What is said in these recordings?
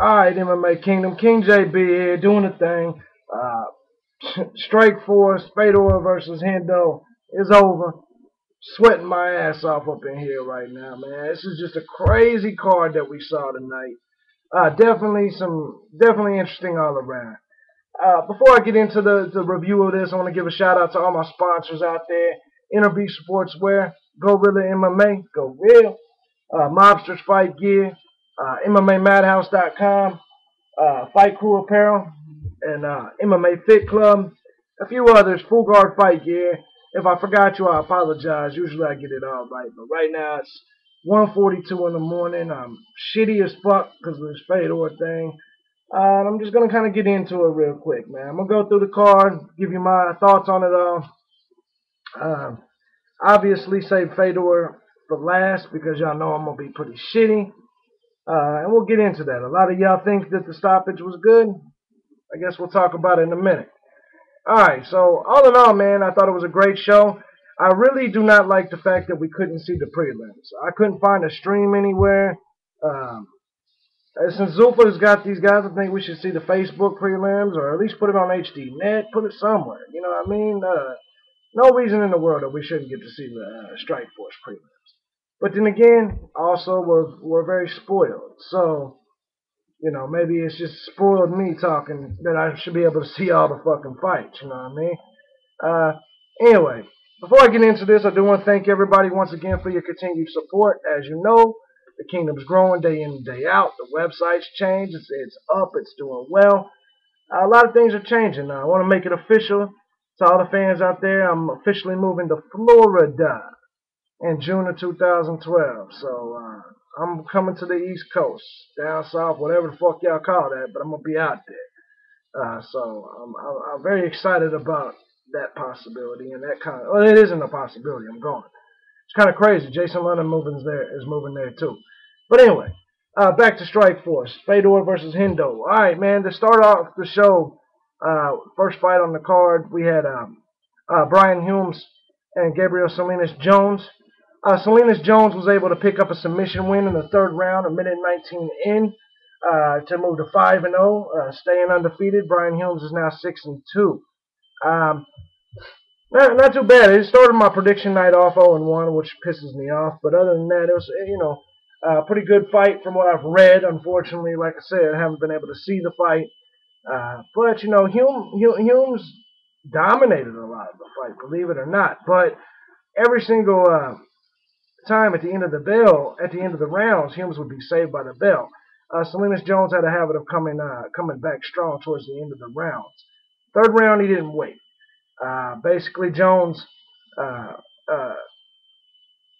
Alright, MMA Kingdom. King JB here, doing the thing. Strikeforce, Fedor versus Hendo is over. Sweating my ass off up in here right now, man. This is just a crazy card that we saw tonight. Definitely interesting all around. Before I get into the review of this, I want to give a shout out to all my sponsors out there. Inner Sportswear, Gorilla MMA, Go Real, Mobsters Fight Gear, MMAMadhouse.com, Fight Crew Apparel, and MMA Fit Club. A few others, Full Guard Fight Gear. If I forgot you, I apologize. Usually I get it all right, but right now it's 1:42 in the morning. I'm shitty as fuck because of this Fedor thing. And I'm just gonna kind of get into it real quick, man. I'm gonna go through the card, give you my thoughts on it all. Um, Obviously, save Fedor for last because y'all know I'm gonna be pretty shitty. And we'll get into that. A lot of y'all think that the stoppage was good. I guess we'll talk about it in a minute. Alright, so all in all, man, I thought it was a great show. I really do not like the fact that we couldn't see the prelims. I couldn't find a stream anywhere. Um, since Zulfa's got these guys, I think we should see the Facebook prelims or at least put it on HD Net, put it somewhere. You know what I mean? No reason in the world that we shouldn't get to see the Strikeforce prelims. But then again, also we're very spoiled. So maybe it's just spoiled me talking that I should be able to see all the fucking fights, you know what I mean? Uh, anyway, before I get into this, I do want to thank everybody once again for your continued support. As you know, the kingdom's growing day in and day out. The website's changed. It's up. It's doing well. A lot of things are changing now. I want to make it official to all the fans out there. I'm officially moving to Florida in June of 2012. So I'm coming to the East Coast, down south, whatever the fuck y'all call that, but I'm gonna be out there. So I'm very excited about that possibility and that kind of. Well, it isn't a possibility. I'm going. It's kind of crazy. Jason London is moving there too. But anyway, back to Strikeforce. Fedor versus Hendo. All right, man. To start off the show, first fight on the card, we had Brian Humes and Gabriel Salinas Jones. Salinas Jones was able to pick up a submission win in the third round, a minute 19 in, to move to 5-0, staying undefeated. Brian Humes is now 6-2. Um, not too bad. It started my prediction night off 0-1, which pisses me off. But other than that, it was a pretty good fight from what I've read. Unfortunately, like I said, I haven't been able to see the fight. But Humes dominated a lot of the fight, believe it or not. But every single time at the end of the rounds, Humes would be saved by the bell. Salinas Jones had a habit of coming back strong towards the end of the rounds. Third round, he didn't wait. Basically, Jones uh, uh,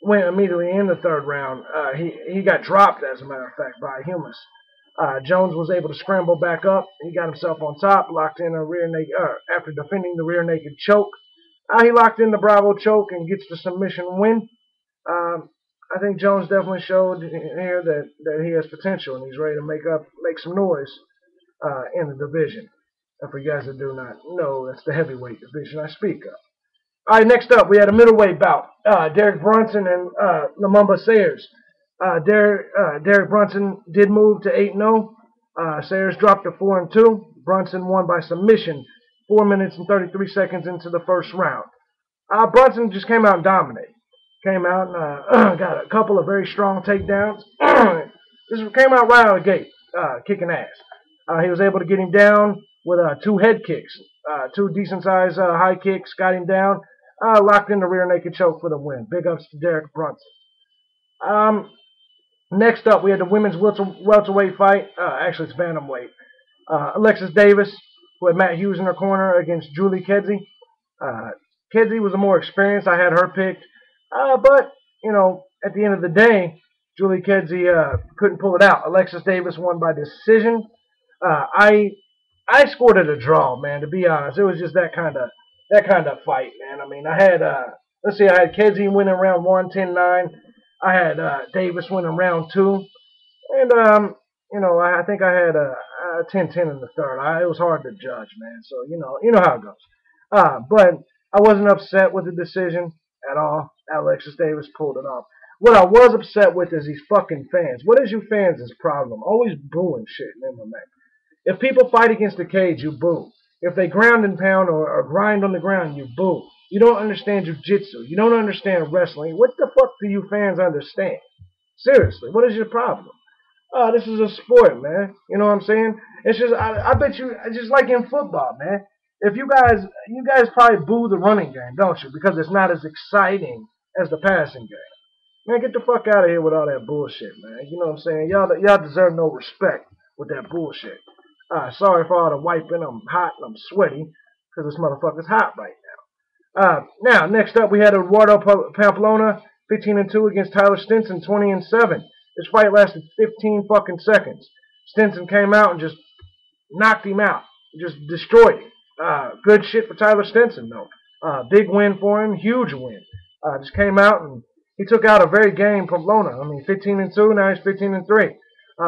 went immediately in the third round. He got dropped, as a matter of fact, by Humes. Jones was able to scramble back up. He got himself on top, locked in a rear naked. After defending the rear naked choke, he locked in the Bravo choke and gets the submission win. I think Jones definitely showed here that he has potential and he's ready to make some noise in the division. And for you guys that do not know, that's the heavyweight division I speak of. All right, next up, we had a middleweight bout. Derek Brunson and Lamumba Sayers. Derek Brunson did move to 8-0. Sayers dropped to 4-2. Brunson won by submission 4 minutes and 33 seconds into the first round. Brunson just came out and dominated. Came out and got a couple of very strong takedowns. This came out right out of the gate, kicking ass. He was able to get him down with two head kicks, two decent-sized high kicks, got him down, locked in the rear naked choke for the win. Big ups to Derek Brunson. Next up, we had the women's welterweight fight. Actually, it's bantamweight. Alexis Davis, who had Matt Hughes in her corner, against Julie Kedzie. Kedzie was the more experienced. I had her picked. But, at the end of the day, Julie Kedzie couldn't pull it out. Alexis Davis won by decision. I scored it a draw, man, to be honest. It was just that kind of fight, man. I mean, I had, I had Kedzie winning round 1, 10-9. I had Davis winning round 2. And, I think I had 10-10 in the third. It was hard to judge, man. So, you know how it goes. But I wasn't upset with the decision at all. Alexis Davis pulled it off. What I was upset with is these fucking fans. What is you fans' problem? Always booing shit in MMA. If people fight against the cage, you boo. If they ground and pound or grind on the ground, you boo. You don't understand jiu-jitsu. You don't understand wrestling. What the fuck do you fans understand? Seriously, what is your problem? This is a sport, man. You know what I'm saying? It's just, I bet you, just like in football, man. If you guys probably boo the running game, don't you? Because it's not as exciting as the passing game. Man, get the fuck out of here with all that bullshit, man. You know what I'm saying? Y'all deserve no respect with that bullshit. Sorry for all the wiping. I'm hot and I'm sweaty because this motherfucker's hot right now. Now, next up, we had Eduardo Pamplona, 15-2 against Tyler Stinson, 20-7. This fight lasted 15 fucking seconds. Stinson came out and just knocked him out, just destroyed him. Good shit for Tyler Stinson, though. Big win for him, huge win. Just came out and he took out a very game Pamplona. I mean, 15-2, now he's 15-3.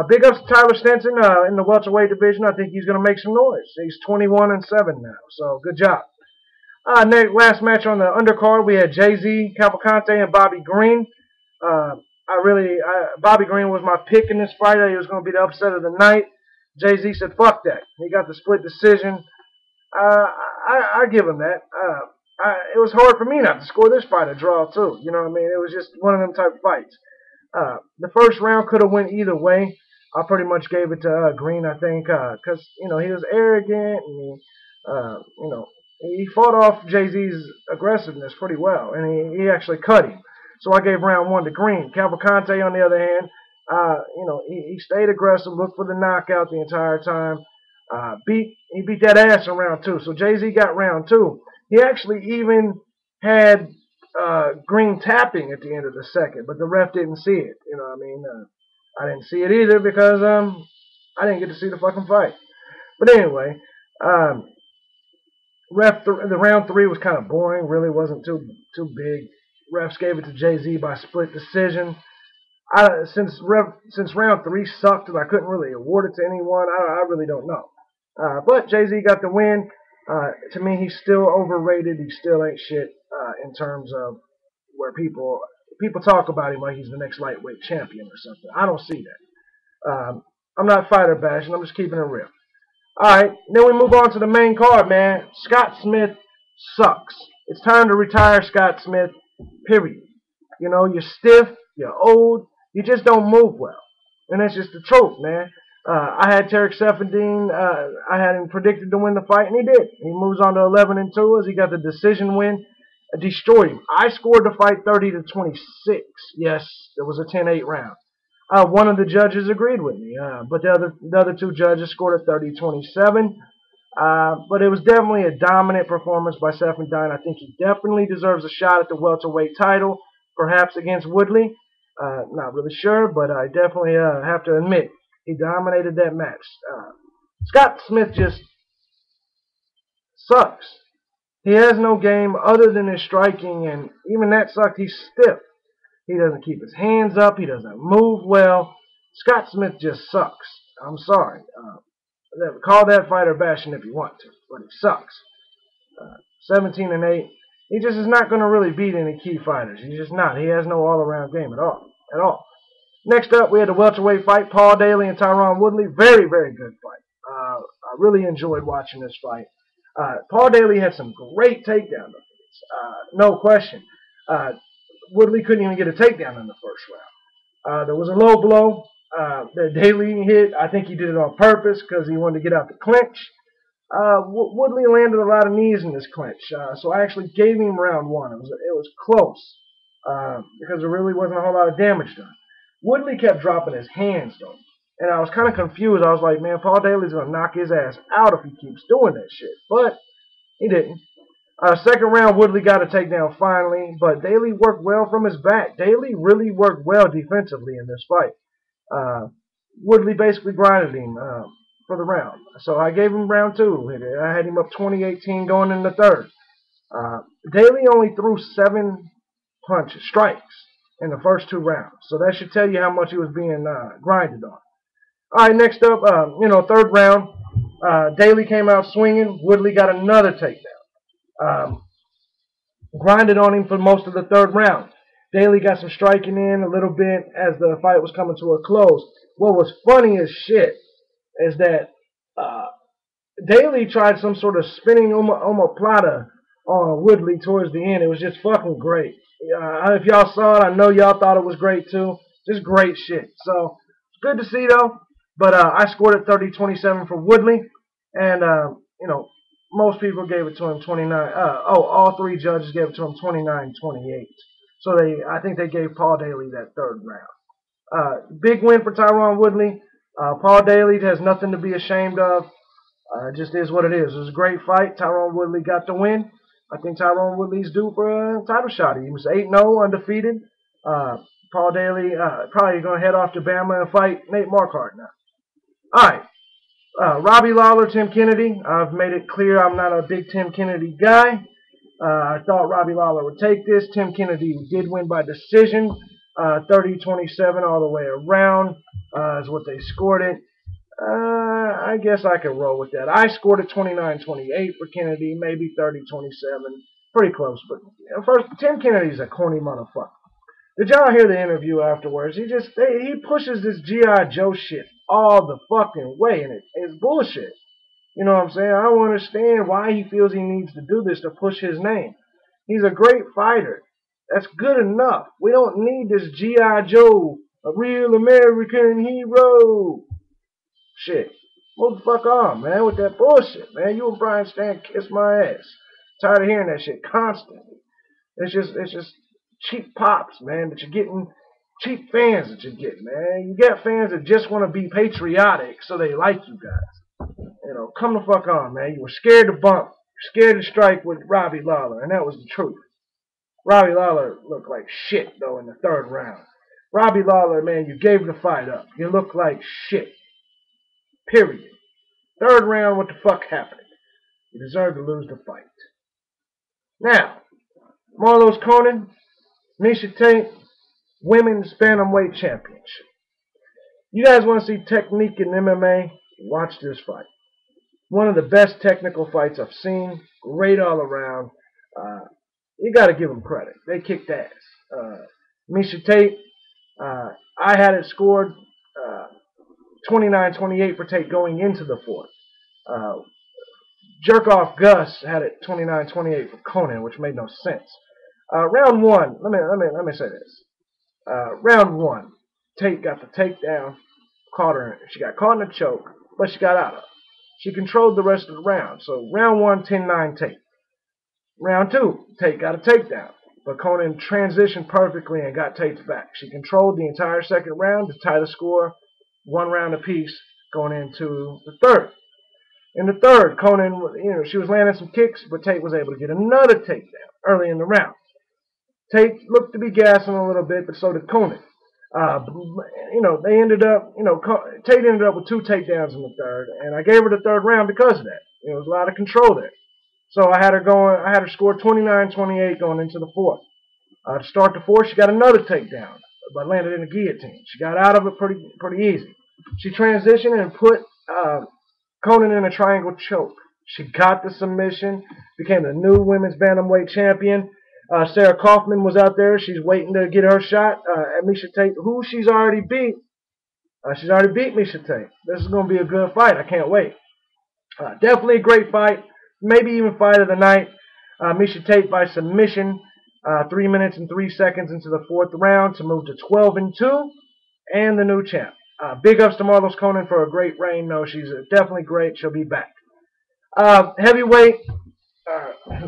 Big ups to Tyler Stinson in the welterweight division. I think he's going to make some noise. He's 21-7 now, so good job. Last match on the undercard, we had Jay-Z, Cavalcante, and Bobby Green. Bobby Green was my pick in this fight. He was going to be the upset of the night. Jay-Z said, fuck that. He got the split decision. I give him that. It was hard for me not to score this fight a draw, too. You know what I mean? It was just one of them type of fights. The first round could have went either way. I pretty much gave it to Green, I think, because, he was arrogant and, he fought off Jay-Z's aggressiveness pretty well, and he actually cut him. So I gave round one to Green. Cavalcante, on the other hand, he stayed aggressive, looked for the knockout the entire time. He beat that ass in round two. So Jay-Z got round two. He actually even had Green tapping at the end of the second, but the ref didn't see it. You know what I mean? I didn't see it either because I didn't get to see the fucking fight. But anyway, the round three was kind of boring. Really wasn't too big. Refs gave it to Jay-Z by split decision. Since round three sucked and I couldn't really award it to anyone, I really don't know. But Jay-Z got the win. To me, he's still overrated. He still ain't shit in terms of where people talk about him like he's the next lightweight champion or something. I don't see that. I'm not fighter bashing. I'm just keeping it real. All right, then we move on to the main card, man. Scott Smith sucks. It's time to retire Scott Smith, period. You're stiff, you're old, you just don't move well. And that's just the truth, man. I had Tarek Seferdine, I had him predicted to win the fight, and he did. He moves on to 11-2 as he got the decision win. Destroyed him. I scored the fight 30-26. Yes, it was a 10-8 round. One of the judges agreed with me, but the other two judges scored a 30-27. But it was definitely a dominant performance by Seferdine. I think he definitely deserves a shot at the welterweight title, perhaps against Woodley. Not really sure, but I definitely have to admit he dominated that match. Scott Smith just sucks. He has no game other than his striking, and even that sucked. He's stiff. He doesn't keep his hands up. He doesn't move well. Scott Smith just sucks. I'm sorry. Call that fighter bashing if you want to, but he sucks. 17-8. He just is not going to really beat any key fighters. He's just not. He has no all-around game at all. Next up, we had the welterweight fight, Paul Daly and Tyron Woodley. Very, very good fight. I really enjoyed watching this fight. Paul Daly had some great takedown defense. No question. Woodley couldn't even get a takedown in the first round. There was a low blow that Daly hit. I think he did it on purpose because he wanted to get out the clinch. Woodley landed a lot of knees in this clinch, so I actually gave him round one. It was close because there really wasn't a whole lot of damage done. Woodley kept dropping his hands, though, and I was kind of confused. I was like, man, Paul Daly's going to knock his ass out if he keeps doing that shit, but he didn't. Second round, Woodley got a takedown finally, but Daly worked well from his back. Daly really worked well defensively in this fight. Woodley basically grinded him for the round. So I gave him round two. I had him up 20-18 going in the third. Daly only threw 7 strikes in the first 2 rounds. So that should tell you how much he was being grinded on. All right, next up, third round. Daly came out swinging. Woodley got another takedown. Grinded on him for most of the third round. Daly got some striking in a little bit as the fight was coming to a close. What was funny as shit is that uh, Daly tried some sort of spinning omoplata on Woodley towards the end. It was just fucking great. If y'all saw it, I know y'all thought it was great too. Just great shit. So, it's good to see though. But I scored it 30-27 for Woodley. And, most people gave it to him 29. All three judges gave it to him 29-28. So I think they gave Paul Daly that third round. Big win for Tyron Woodley. Paul Daly has nothing to be ashamed of. It just is what it is. It was a great fight. Tyron Woodley got the win. I think Tyron Woodley's due for a title shot. He was 8-0, undefeated. Paul Daly probably going to head off to Bama and fight Nate Marquardt now. All right. Robbie Lawler, Tim Kennedy. I've made it clear I'm not a big Tim Kennedy guy. I thought Robbie Lawler would take this. Tim Kennedy did win by decision. 30-27 all the way around is what they scored it. I guess I can roll with that. I scored it 29-28 for Kennedy, maybe 30-27. Pretty close. But first, Tim Kennedy's a corny motherfucker. Did y'all hear the interview afterwards? He pushes this G.I. Joe shit all the fucking way, and it's bullshit. You know what I'm saying? I don't understand why he feels he needs to do this to push his name. He's a great fighter. That's good enough. We don't need this G.I. Joe, a real American hero. Shit. Move the fuck on, man, with that bullshit, man. You and Brian Stan kiss my ass. Tired of hearing that shit constantly. It's just cheap pops, man, that you're getting, cheap fans that you're getting, man. You get fans that just want to be patriotic so they like you guys. Come the fuck on, man. You were scared to bump, scared to strike with Robbie Lawler, and that was the truth. Robbie Lawler looked like shit, though, in the third round. Robbie Lawler, man, you gave the fight up. You looked like shit. Period. Third round, what the fuck happened? You deserve to lose the fight. Now, Marlos Conan, Miesha Tate, Women's Bantamweight Championship. You guys want to see technique in MMA? Watch this fight. One of the best technical fights I've seen. Great all around. You got to give them credit. They kicked ass. Miesha Tate, I had it scored 29-28 for Tate going into the fourth. Jerkoff Gus had it 29-28 for Conan, which made no sense. Round one, let me say this. Round one, Tate got the takedown, caught her. She got caught in a choke, but she got out of it. She controlled the rest of the round. So round one, 10-9 Tate. Round two, Tate got a takedown, but Conan transitioned perfectly and got Tate's back. She controlled the entire second round to tie the score, 1 round apiece going into the third. In the third, Conan, she was landing some kicks, but Tate was able to get another takedown early in the round. Tate looked to be gassing a little bit, but so did Conan. They ended up, Tate ended up with 2 takedowns in the third, and I gave her the third round because of that. There was a lot of control there. So I had her score 29-28 going into the fourth. To start the fourth, she got another takedown, but landed in a guillotine. She got out of it pretty easy. She transitioned and put Conan in a triangle choke. She got the submission, became the new women's bantamweight champion. Sarah Kaufman was out there. She's waiting to get her shot at Miesha Tate, who she's already beat. She's already beat Miesha Tate. This is going to be a good fight. I can't wait. Definitely a great fight. Maybe even fight of the night. Miesha Tate by submission, 3 minutes and 3 seconds into the fourth round to move to 12-2 and the new champ. Big ups to Marlos Conan for a great reign. No, she's definitely great. She'll be back. Heavyweight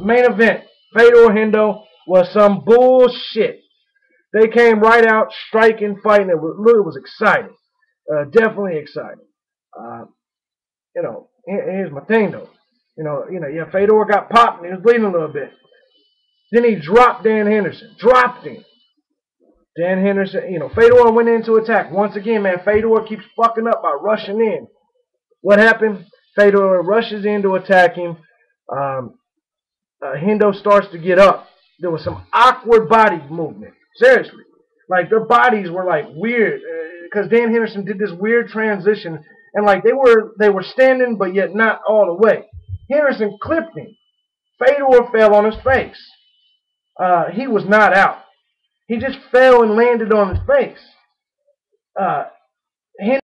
main event. Fedor Hendo was some bullshit. They came right out striking, fighting. It was exciting. Definitely exciting. Here's my thing though. Fedor got popped and he was bleeding a little bit. Then he dropped Dan Henderson. Dropped him. Dan Henderson, Fedor went into attack. Once again, man, Fedor keeps fucking up by rushing in. What happened? Fedor rushes in to attack him. Hendo starts to get up. There was some awkward body movement. Seriously. Like, their bodies were, like, weird. Because Dan Henderson did this weird transition. And, like, they were standing, but yet not all the way. Henderson clipped him. Fedor fell on his face. He was not out. He just fell and landed on his face. Uh,